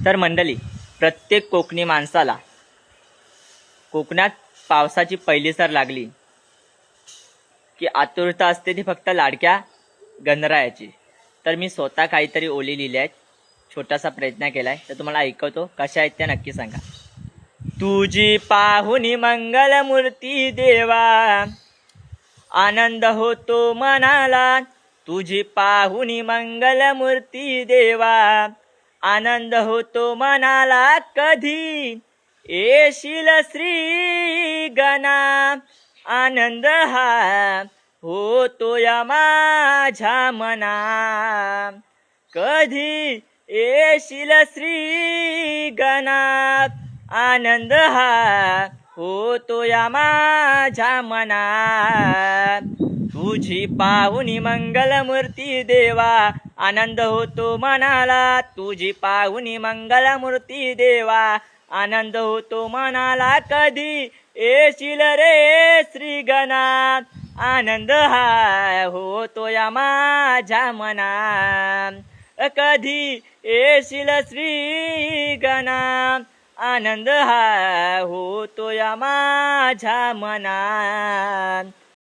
तर मंडळी, प्रत्येक कोकणी माणसाला कोकणात पावसाची पहिली सर लागली की आतुरता असते ती फक्त लाडक्या गणरायाची. तर मी स्वतः काहीतरी ओली लिहिल्या आहेत, छोटासा प्रयत्न केलाय, तर तुम्हाला ऐकवतो. कशा आहेत त्या नक्की सांगा. तुझी पाहुनी मंगलमूर्ती देवा, आनंद होतो मनाला. तुझी पाहुनी मंगलमूर्ती देवा, आनंद होतो मनाला. कधी येशील श्री गणा, आनंद हा होतो या माझ्या मना. कधी येशील श्री गणा, आनंद हा होतो या माझ्या मना. तुझी पाहुनी मंगलमूर्ती देवा, आनंद होतो मनाला. तुझी पाहुनी मंगलमूर्ती देवा, आनंद होतो मनाला. कधी येशील रे श्री गणा, आनंद हा होतो या माझ्या मना. कधी येशील श्री गणा, आनंद हा होतो या माझ्या मना.